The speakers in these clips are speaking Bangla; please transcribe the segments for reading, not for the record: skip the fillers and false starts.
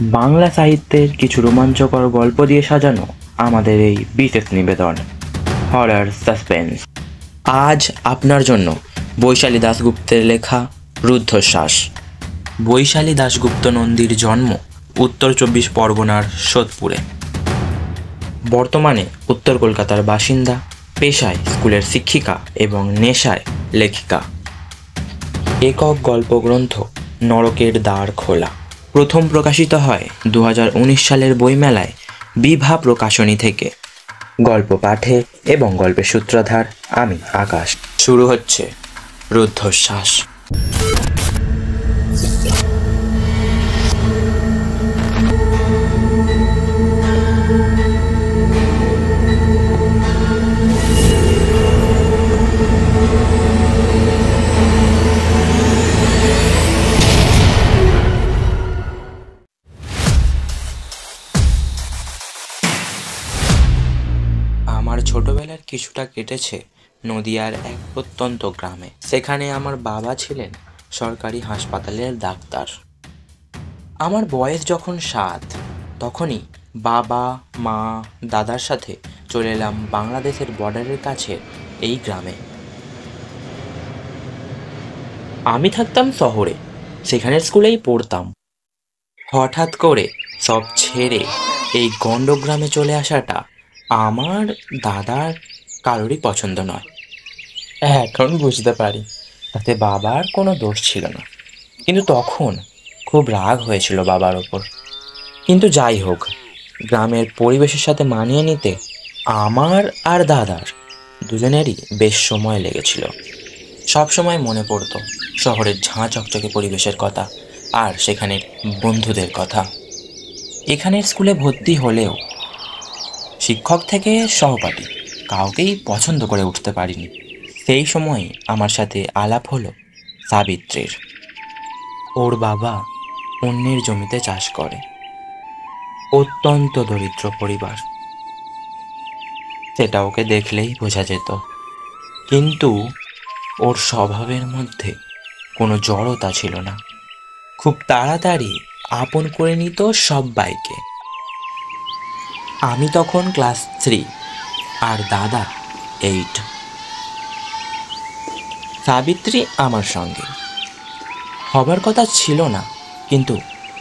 বাংলা সাহিত্যের কিছু রোমাঞ্চকর গল্প দিয়ে সাজানো আমাদের এই বিশেষ নিবেদন হরর সাসপেন্স। আজ আপনার জন্য বৈশালী দাশগুপ্তের লেখা রুদ্ধশ্বাস। বৈশালী দাশগুপ্ত নন্দীর জন্ম উত্তর 24 পরগনার সোদপুরে। বর্তমানে উত্তর কলকাতার বাসিন্দা, পেশায় স্কুলের শিক্ষিকা এবং নেশায় লেখিকা। একক গল্পগ্রন্থ নরকের দ্বার খোলা প্রথম প্রকাশিত হয় 2019 সালের বইমেলায় বিভা প্রকাশনী থেকে। গল্প পাঠে এবং গল্পের সূত্রধার আমি আকাশ। শুরু হচ্ছে রুদ্ধশ্বাস। আমার ছোটবেলার কিছুটা কেটেছে নদিয়ার এক প্রত্যন্ত গ্রামে। সেখানে আমার বাবা ছিলেন সরকারি হাসপাতালের ডাক্তার। আমার বয়স যখন 7, তখনই বাবা, মা, দাদার সাথে চলে এলাম বাংলাদেশের বর্ডারের কাছে এই গ্রামে। আমি থাকতাম শহরে, সেখানের স্কুলেই পড়তাম। হঠাৎ করে সব ছেড়ে এই গণ্ডগ্রামে চলে আসাটা আমার দাদার কারোরই পছন্দ নয়। এখন বুঝতে পারি তাতে বাবার কোনো দোষ ছিল না, কিন্তু তখন খুব রাগ হয়েছিল বাবার ওপর। কিন্তু যাই হোক, গ্রামের পরিবেশের সাথে মানিয়ে নিতে আমার আর দাদার দুজনেরই বেশ সময় লেগেছিল। সব সময় মনে পড়তো শহরের ঝাঁ চকচকে পরিবেশের কথা আর সেখানের বন্ধুদের কথা। এখানের স্কুলে ভর্তি হলেও শিক্ষক থেকে সহপাঠী কাউকেই পছন্দ করে উঠতে পারিনি। সেই সময় আমার সাথে আলাপ হলো সাবিত্রীর। ওর বাবা অন্যের জমিতে চাষ করে, অত্যন্ত দরিদ্র পরিবার, সেটা ওকে দেখলেই বোঝা যেত। কিন্তু ওর স্বভাবের মধ্যে কোনো জড়তা ছিল না। খুব তাড়াতাড়ি আপন করে নিত সব্বাইকে। আমি তখন ক্লাস 3 আর দাদা 8। সাবিত্রী আমার সঙ্গে হবার কথা ছিল না, কিন্তু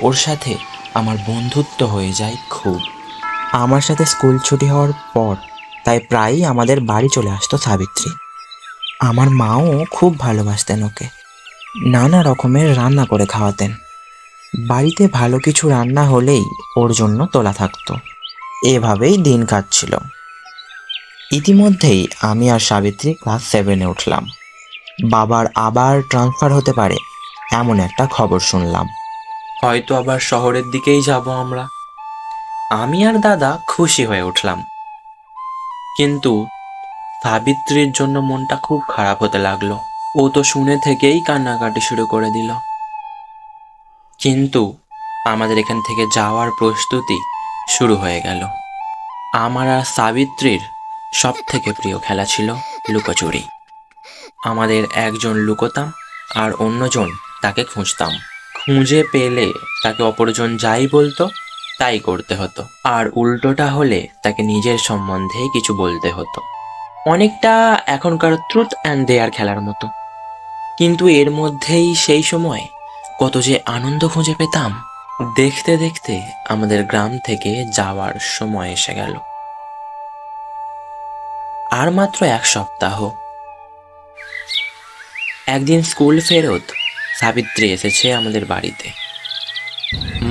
ওর সাথে আমার বন্ধুত্ব হয়ে যায় খুব। আমার সাথে স্কুল ছুটি হওয়ার পর তাই প্রায়ই আমাদের বাড়ি চলে আসতো সাবিত্রী। আমার মাও খুব ভালোবাসতেন ওকে, নানা রকমের রান্না করে খাওয়াতেন। বাড়িতে ভালো কিছু রান্না হলেই ওর জন্য তোলা থাকতো। এভাবেই দিন কাটছিল। ইতিমধ্যেই আমি আর সাবিত্রী ক্লাস 7-এ উঠলাম। বাবার আবার ট্রান্সফার হতে পারে এমন একটা খবর শুনলাম। হয়তো আবার শহরের দিকেই যাব আমরা। আমি আর দাদা খুশি হয়ে উঠলাম, কিন্তু সাবিত্রীর জন্য মনটা খুব খারাপ হতে লাগলো। ও তো শুনে থেকেই কান্নাকাটি শুরু করে দিল। কিন্তু আমাদের এখান থেকে যাওয়ার প্রস্তুতি শুরু হয়ে গেল। আমার আর সাবিত্রীর সব থেকে প্রিয় খেলা ছিল লুকোচুরি। আমাদের একজন লুকোতাম আর অন্যজন তাকে খুঁজতাম। খুঁজে পেলে তাকে অপরজন যাই বলতো তাই করতে হতো, আর উল্টোটা হলে তাকে নিজের সম্বন্ধে কিছু বলতে হতো। অনেকটা এখনকার ট্রুথ অ্যান্ড ডেয়ার খেলার মতো। কিন্তু এর মধ্যেই সেই সময় কত যে আনন্দ খুঁজে পেতাম। দেখতে দেখতে আমাদের গ্রাম থেকে যাওয়ার সময় এসে গেল। আর মাত্র 1 সপ্তাহ। একদিন স্কুল ফেরত সাবিত্রী এসেছে আমাদের বাড়িতে।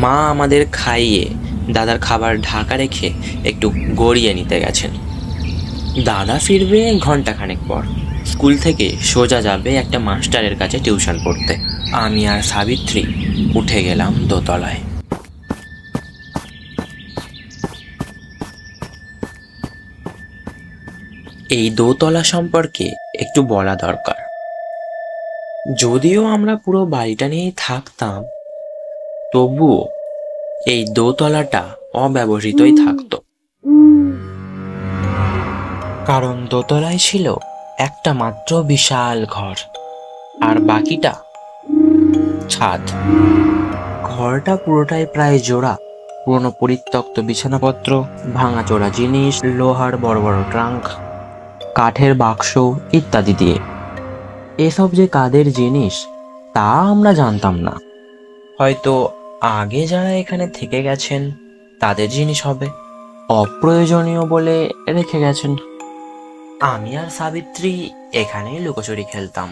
মা আমাদের খাইয়ে দাদার খাবার ঢাকা রেখে একটু গড়িয়ে নিতে গেছেন। দাদা ফিরবে ঘন্টাখানেক পর। স্কুল থেকে সোজা যাবে একটা মাস্টারের কাছে টিউশন পড়তে। আমি আর সাবিত্রী উঠে গেলাম দোতলায়। এই দোতলা সম্পর্কে একটু বলা দরকার। যদিও আমরা পুরো বাড়িটা নিয়েই থাকতাম, তবুও এই দোতলাটা অব্যবহৃতই থাকতো, কারণ দোতলায় ছিল একটা মাত্র বিশাল ঘর আর বাকিটা ছাদ। ঘরটা পুরোটাই প্রায় জোড়া, পুরনো পরিত্যক্ত বিছানাপত্র, ভাঙাচোরা জিনিস, লোহার বড় বড় ট্রাঙ্ক, কাঠের বাক্স ইত্যাদি দিয়ে। এসব যে কাদের জিনিস তা আমরা জানতাম না। হয়তো আগে যারা এখানে থেকে গেছেন তাদের জিনিস হবে, অপ্রয়োজনীয় বলে রেখে গেছেন। আমি আর সাবিত্রী এখানেই লুকোচুরি খেলতাম।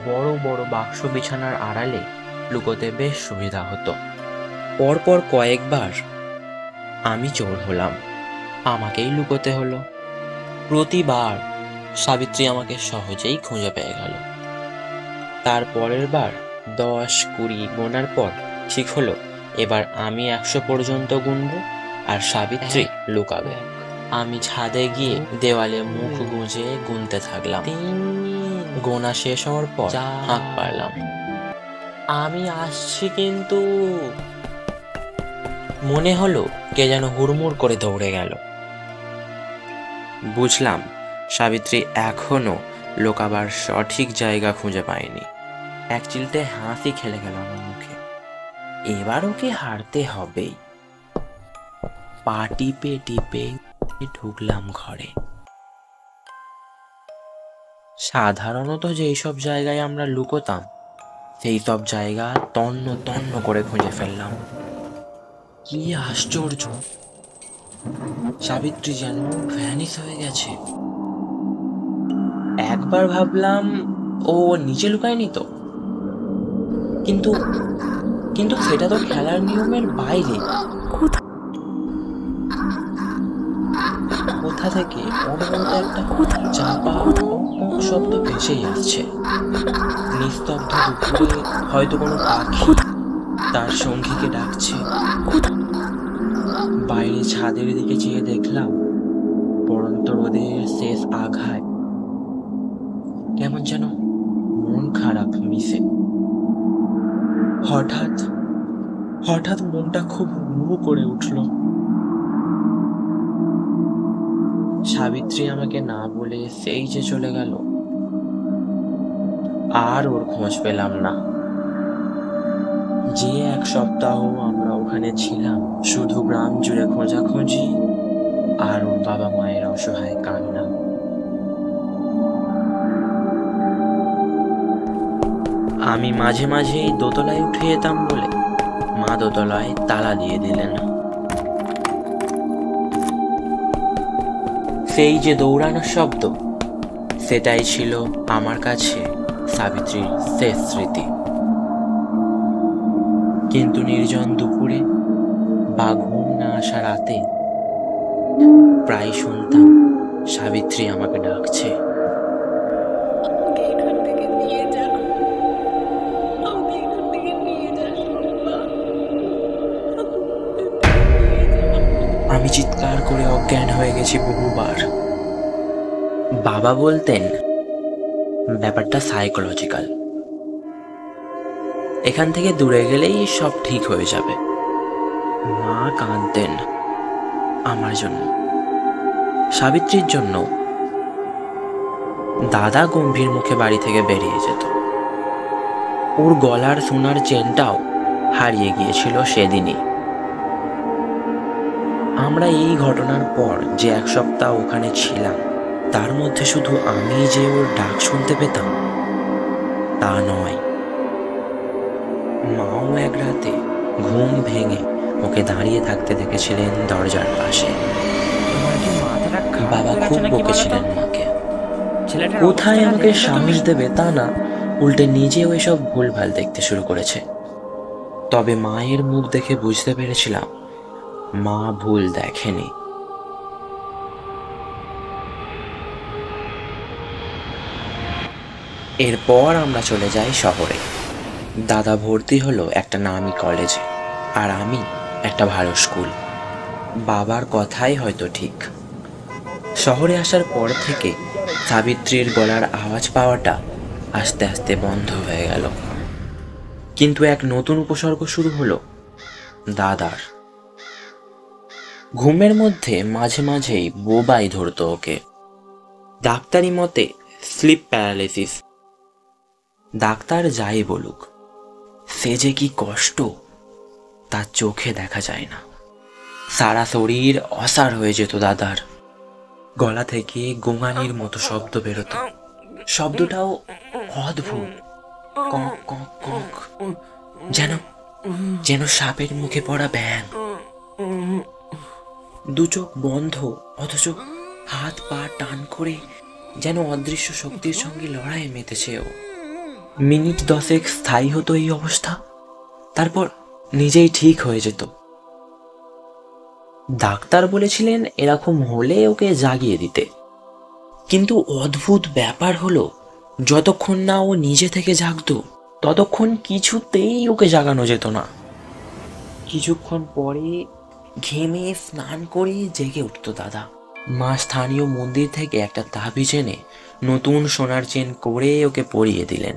বড় বড় বাক্স বিছানার আড়ালে লুকোতে বেশ সুবিধা হতো। পরপর কয়েকবার আমি চোর হলাম, আমাকেই লুকোতে হলো। প্রতিবার সাবিত্রী আমাকে সহজেই খুঁজে পেয়ে গেল। তারপরের বার 10-20 গোনার পর ঠিক হলো এবার আমি 100 পর্যন্ত গুনবো আর সাবিত্রী লুকাবে। আমি ছাদে গিয়ে দেওয়ালে মুখ গুঁজে গুনতে থাকলাম। গোনা শেষ হওয়ার পর হাঁক পারলাম, আমি আসছি কিন্তু। মনে হলো কে যেন হুড়মুড় করে দৌড়ে গেল। বুঝলাম সাবিত্রী এখনো লোকাবার সঠিক জায়গা খুঁজে পায়নি। এক চিলতে হাসি খেলে গেল আমার মুখে। এবার ওকে হারতে হবেই। পা টিপে টিপে ঢুকলাম ঘরে। সাধারণত যেই সব জায়গায় আমরা লুকোতাম সেই সব জায়গা তন্ন তন্ন করে খুঁজে ফেললাম। কি আশ্চর্য, সাবিত্রী যেন ভ্যানিশ হয়ে গেছে। একবার ভাবলাম ও নিচে লুকায়নি তো, কিন্তু কিন্তু সেটা তো খেলার নিয়মের বাইরে। কোথা থেকে অনবরত একটা চাপা শব্দ ভেসেই আসছে। নিস্তব্ধ দুপুরে হয়তো কোনো পাখি তার সঙ্গীকে ডাকছে। বাইরে ছাদের দিকে চেয়ে দেখলাম পড়ন্ত রোদের শেষ আঘাত কেমন যেন মন খারাপ মিশে। হঠাৎ হঠাৎ মনটা খুব হু করে উঠল। সাবিত্রী আমাকে না বলে সেই যে চলে গেল, আর ওর খোঁজ পেলাম না। যে 1 সপ্তাহ আমরা ওখানে ছিলাম শুধু গ্রাম জুড়ে খোঁজাখুঁজি আর ওর বাবা মায়ের অসহায় কান্না। আমি মাঝে মাঝেই দোতলায় উঠে যেতাম বলে মা দোতলায় তালা দিয়ে দিলেন। সেই যে দৌড়ানোর শব্দ, সেটাই ছিল আমার কাছে সাবিত্রীর শেষ স্মৃতি। কিন্তু নির্জন দুপুরে বা ঘুম না আসা রাতে প্রায় শুনতাম সাবিত্রী আমাকে ডাকছে। আমি চিৎকার করে অজ্ঞান হয়ে গেছি বহুবার। বাবা বলতেন ব্যাপারটা সাইকোলজিক্যাল, এখান থেকে দূরে গেলেই সব ঠিক হয়ে যাবে। মা কাঁদতেন আমার জন্য, সাবিত্রীর জন্য। দাদা গম্ভীর মুখে বাড়ি থেকে বেরিয়ে যেত। ওর গলার সোনার চেনটাও হারিয়ে গিয়েছিল সেদিনই। আমরা এই ঘটনার পর যে 1 সপ্তাহ ওখানে ছিলাম তার মধ্যে শুধু আমি যে ওর ডাক শুনতে পেতাম তা নয়, মাও এক রাতে ঘুম ভেঙে ওকে দাঁড়িয়ে থাকতে দেখেছিলেন দরজার পাশে। বাবা খুব বকেছিলেন মাকে, কোথায় আমাকে সাহস দেবে তা না, উল্টে নিজেও এসব ভুলভাল দেখতে শুরু করেছে। তবে মায়ের মুখ দেখে বুঝতে পেরেছিলাম মা ভুল দেখেনি। এরপর আমরা চলে যাই শহরে। দাদা ভর্তি হলো একটা নামি কলেজে আর আমি একটা ভালো স্কুল। বাবার কথাই হয়তো ঠিক। শহরে আসার পর থেকে সাবিত্রীর গলার আওয়াজ পাওয়াটা আস্তে আস্তে বন্ধ হয়ে গেল। কিন্তু এক নতুন উপসর্গ শুরু হলো দাদার। ঘুমের মধ্যে মাঝে মাঝেই বোবাই ধরতো ওকে। ডাক্তারি মতে স্লিপ প্যারালাইসিস। ডাক্তার যাই বলুক, সে যে কি কষ্ট তার চোখে দেখা যায় না। সারা শরীর অসাড় হয়ে যেত দাদার। গলা থেকে গোঙানির মতো শব্দ বেরোতো। শব্দটাও অদ্ভুত, কক কক কক, যেন যেন সাপের মুখে পড়া ব্যাঙ। দু চোখ বন্ধ, অথচ হাত পা টান করে যেন অদৃশ্য শক্তির সঙ্গে লড়াই মেতেছে ও। মিনিট 10 স্থায়ী হতো এই অবস্থা, তারপর নিজেই ঠিক হয়ে যেত। ডাক্তার বলেছিলেন এরকম হলে ওকে জাগিয়ে দিতে, কিন্তু অদ্ভুত ব্যাপার হলো যতক্ষণ না ও নিজে থেকে জাগতো ততক্ষণ কিছুতেই ওকে জাগানো যেত না। কিছুক্ষণ পরে ঘেমে স্নান করে জেগে উঠতো দাদা। মা স্থানীয় মন্দির থেকে একটা তাবিজ এনে নতুন সোনার চেন করে ওকে পরিয়ে দিলেন,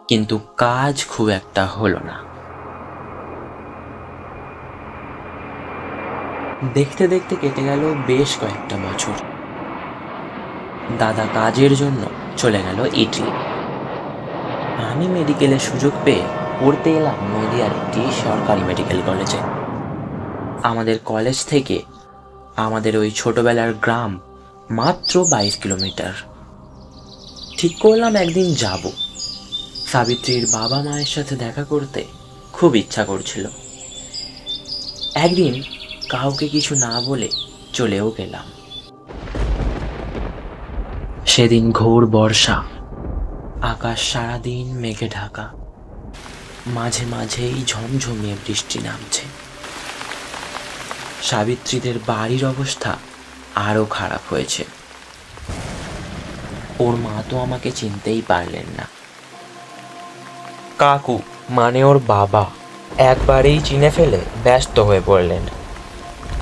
কিন্তু কাজ খুব একটা হলো না। দেখতে দেখতে কেটে গেল বেশ কয়েকটা বছর। দাদা কাজের জন্য চলে গেল ইটালি। আমি মেডিকেলের সুযোগ পেয়ে পড়তে এলাম নদিয়ার একটি সরকারি মেডিকেল কলেজে। আমাদের কলেজ থেকে আমাদের ওই ছোটবেলার গ্রাম মাত্র 22 কিলোমিটার। ঠিক করলাম একদিন যাব। সাবিত্রীর বাবা মায়ের সাথে দেখা করতে খুব ইচ্ছা করছিল। একদিন কাউকে কিছু না বলে চলেও গেলাম। সেদিন ঘোর বর্ষা, আকাশ সারাদিন মেঘে ঢাকা, মাঝে মাঝেই ঝমঝমিয়ে বৃষ্টি নামছে। সাবিত্রীদের বাড়ির অবস্থা আরো খারাপ হয়েছে। ওর মা তো আমাকে চিনতেই পারলেন না। কাকু মানে ওর বাবা একবারেই চিনে ফেলে ব্যস্ত হয়ে পড়লেন।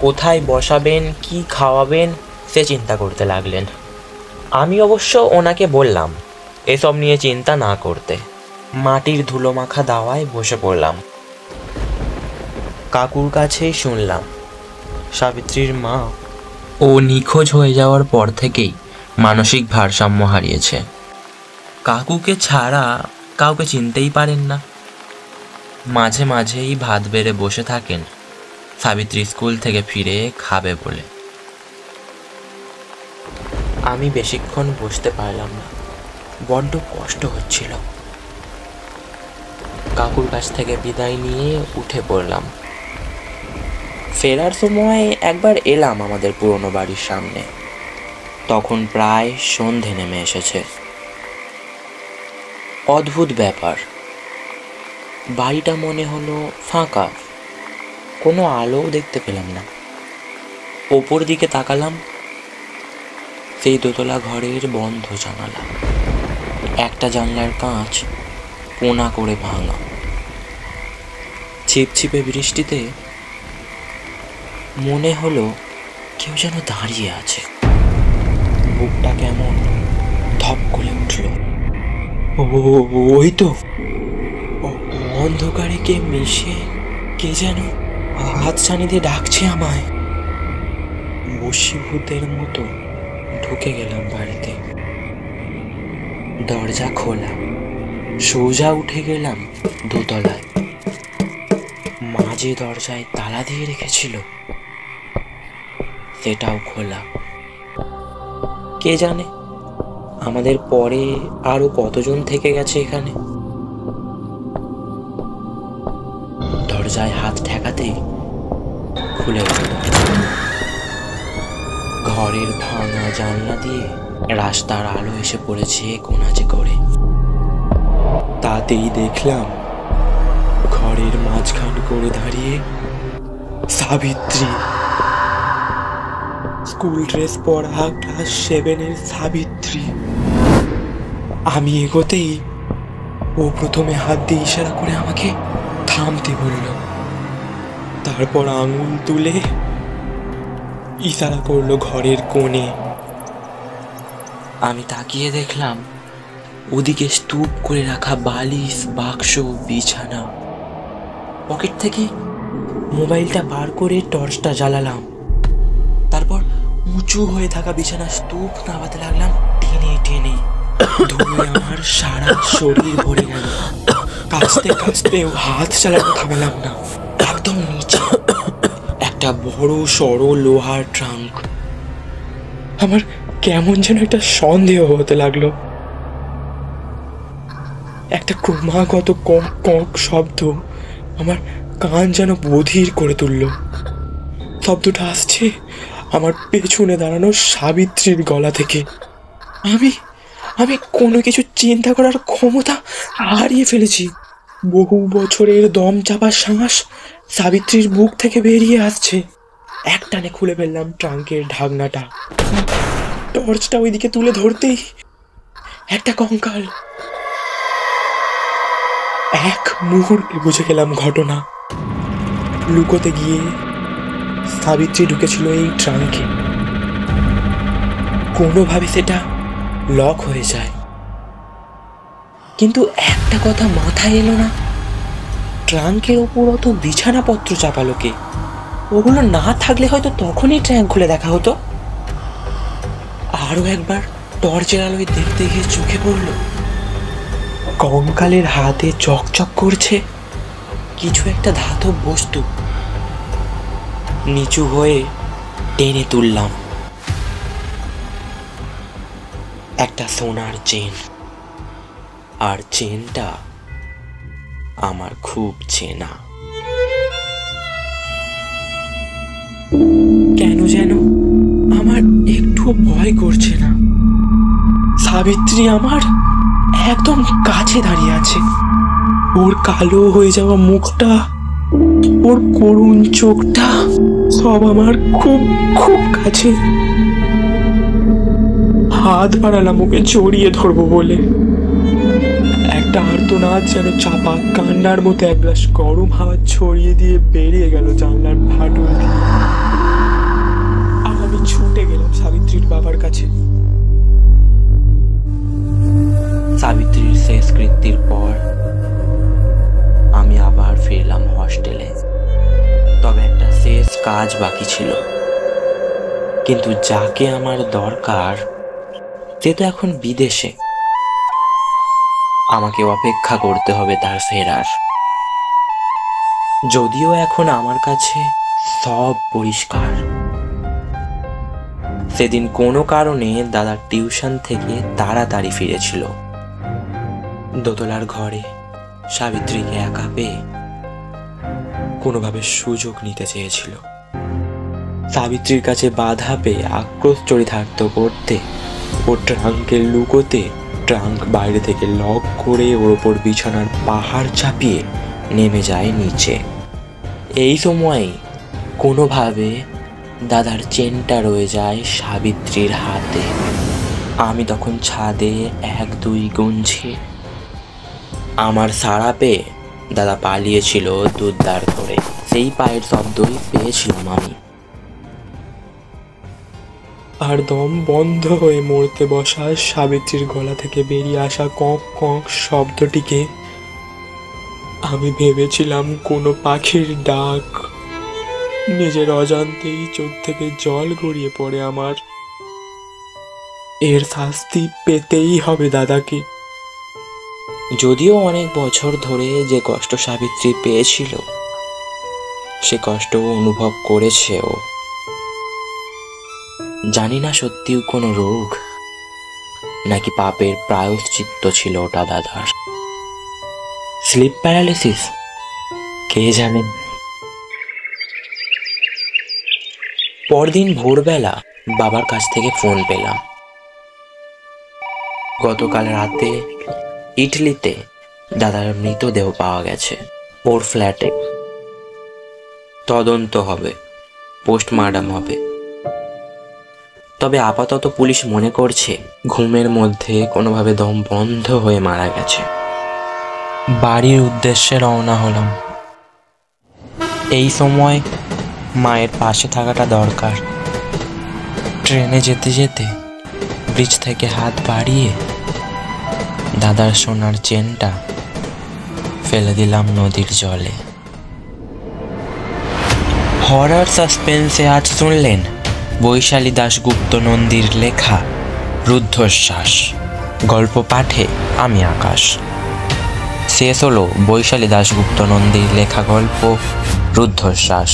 কোথায় বসাবেন, কি খাওয়াবেন সে চিন্তা করতে লাগলেন। আমি অবশ্য ওনাকে বললাম এসব নিয়ে চিন্তা না করতে। মাটির ধুলো মাখা দাওয়ায় বসে পড়লাম। কাকুর কাছেই শুনলাম সাবিত্রীর মা ও নিখোঁজ হয়ে যাওয়ার পর থেকেই মানসিক ভারসাম্য হারিয়েছে। কাকুকে ছাড়া কাউকে চিনতেই পারেন না। মাঝে মাঝেই ভাত বেড়ে বসে থাকেন সাবিত্রী স্কুল থেকে ফিরে খাবে বলে। আমি বেশিক্ষণ বসতে পারলাম না, বড্ড কষ্ট হচ্ছিল। কাকুর কাছ থেকে বিদায় নিয়ে উঠে পড়লাম। ফেরার সময় একবার এলাম আমাদের পুরনো বাড়ির সামনে। তখন প্রায় সন্ধে নেমে এসেছে। অদ্ভুত ব্যাপার, বাড়িটা মনে হলো ফাঁকা, কোনো আলোও দেখতে পেলাম না। ওপর দিকে তাকালাম, সেই দোতলা ঘরের বন্ধ জানালা, একটা জানলার কাঁচ কোনা করে ভাঙা। ছিপছিপে বৃষ্টিতে মনে হলো কেউ যেন দাঁড়িয়ে আছে। বুকটা কেমন ধপ করে উঠল। ওই তো অন্ধকারে কে মিশে কে যেন হাত ছানি দিয়ে ডাকছে আমায়। বশীভূতের মতো ঢুকে গেলাম বাড়িতে। দরজা খোলা, সোজা উঠে গেলাম দোতলায়। মা যে দরজায় তালা দিয়ে রেখেছিল সেটাও খোলা। কে জানে আমাদের পরে আরো কতজন থেকে গেছে এখানে। দরজায় হাত ঠেকাতেই খুলে গেল। ঘরের ভাঙা জানলা দিয়ে রাস্তার আলো এসে পড়েছে কোনাচে করে। তাতেই দেখলাম ঘরের মাঝখান করে দাঁড়িয়ে সাবিত্রী। স্কুল ড্রেস পরা ক্লাস 7-এর সাবিত্রী। আমি এগোতেই ও প্রথমে হাত দিয়ে ইশারা করে আমাকে থামতে বলল, তারপর আঙুল তুলে ইশারা করলো ঘরের কোণে। আমি তাকিয়ে দেখলাম ওদিকে স্তূপ করে রাখা বালিশ, বাক্স, বিছানা। পকেট থেকে মোবাইলটা বার করে টর্চটা জ্বালালাম। তারপর উঁচু হয়ে থাকা বিছানা স্তূপ নামাতে লাগলাম টেনে টেনে। ধুয়ে আমার সারা শরীর ভরে গেল। কাঁচতে কাঁচতে হাত চালাতে থামলাম না। একদম নিচে একটা বড় সড়ো লোহার ট্রাঙ্ক। আমার কেমন যেন একটা সন্দেহ হতে লাগলো। একটা ক্রমাগত কক কক শব্দ আমার কান যেন বধির করে তুলল। শব্দটা আসছে আমার পেছনে দাঁড়ানো সাবিত্রীর গলা থেকে। আমি আমি কোনো কিছু চিন্তা করার ক্ষমতা হারিয়ে ফেলেছি। বহু বছরের দম চাপা শ্বাস সাবিত্রীর বুক থেকে বেরিয়ে আসছে। একটানে খুলে ফেললাম ট্রাঙ্কের ঢাকনাটা। টর্চটা ওইদিকে তুলে ধরতেই একটা কঙ্কাল। এক মুহূর্তে বুঝে গেলাম ঘটনা। লুকোতে গিয়ে সাবিত্রী ঢুকেছিল এই ট্রাঙ্কে। কোনোভাবে সেটা লক হয়ে যায়, কিন্তু একটা কথা মাথায় এলো না, ট্রাঙ্কের ওপর অত বিছানাপত্র চাপালো কে? ওগুলো না থাকলে হয়তো তখনই ট্রাঙ্ক খুলে দেখা হতো। আরো একবার টর্চের আলোয় দেখতে গিয়ে চোখে পড়ল কঙ্কালের হাতে চকচক করছে কিছু একটা ধাতব বস্তু। নিচু হয়ে টেনে তুললাম একটা সোনার চেন। আর চেনটা আমার খুব চেনা। কেন যেন আমার একটুও ভয় করছে না। সাবিত্রী আমার একদম কাছে দাঁড়িয়ে আছে। ওর কালো হয়ে যাওয়া মুখটা, ওর করুণ চোখটা সব আমার খুব খুব কাছে। হাত বাড়ালাম ওকে জড়িয়ে ধরবো বলে। একটা আর্তনাদ যেন চাপা কান্নার মতো এক গ্লাস গরম হাওয়া ছড়িয়ে দিয়ে বেরিয়ে গেল জানলার ফাটল দিয়ে। আর আমি ছুটে গেলাম সাবিত্রীর বাবার কাছে। সাবিত্রীর শেষ কৃত্যের পর আমি আবার ফিরলাম হস্টেলে। তবে একটা শেষ কাজ বাকি ছিল। কিন্তু যাকে আমার দরকার সে তো এখন বিদেশে। আমাকে অপেক্ষা করতে হবে তার ফেরার। যদিও এখন আমার কাছে সব পরিষ্কার। সেদিন কোনো কারণে দাদার টিউশন থেকে তাড়াতাড়ি ফিরেছিল। দোতলার ঘরে সাবিত্রীকে একা পেয়ে কোনোভাবে সুযোগ নিতে চেয়েছিল। সাবিত্রীর কাছে বাধা পেয়ে আক্রোশ চরিতার্থ করতে ও ট্রাঙ্কে লুকোতে ট্রাঙ্ক বাইরে থেকে লক করে ওর ওপর বিছানার পাহাড় চাপিয়ে নেমে যায় নিচে। এই সময় কোনোভাবে দাদার চেনটা রয়ে যায় সাবিত্রীর হাতে। আমি তখন ছাদে 1-2 গুনছি। আমার সাড়া পেয়ে দাদা পালিয়েছিল দুধদার করে। সেই পায়ের শব্দই পেয়েছিলাম আমি। আর দম বন্ধ হয়ে মরতে বসা সাবিত্রীর গলা থেকে বেরিয়ে আসা কক কক শব্দটিকে আমি ভেবেছিলাম কোনো পাখির ডাক। নিজের অজান্তেই চোখ থেকে জল গড়িয়ে পড়ে আমার। এর শাস্তি পেতেই হবে দাদাকে। যদিও অনেক বছর ধরে যে কষ্ট সাবিত্রী পেয়েছিল সে কষ্ট অনুভব করেছে ও। জানি না সত্যিও কোনো রোগ নাকি পাপের প্রায়শ্চিত্ত ছিল ওটা দাদার। স্লিপ প্যারালিসিস, কে জানে। পরদিন ভোরবেলা বাবার কাছ থেকে ফোন পেলাম। গতকাল রাতে ইটালিতে দাদার মৃতদেহ পাওয়া গেছে ওর ফ্ল্যাটে। তদন্ত হবে, পোস্টমর্টম হবে। তবে আপাতত পুলিশ মনে করছে ঘুমের মধ্যে কোনোভাবে দম বন্ধ হয়ে মারা গেছে। বাড়ির উদ্দেশ্যে রওনা হলাম। এই সময় মায়ের পাশে থাকাটা দরকার। ট্রেনে যেতে যেতে ব্রিজ থেকে হাত বাড়িয়ে দাদার সোনার চেনটা ফেলে দিলাম নদীর জলে। হরর সাসপেন্সে আজ শুনলেন বৈশালী দাশগুপ্ত নন্দীর লেখা রুদ্ধশ্বাস। গল্প পাঠে আমি আকাশ। শেষ হলো বৈশালী দাশগুপ্ত নন্দীর লেখা গল্প রুদ্ধশ্বাস।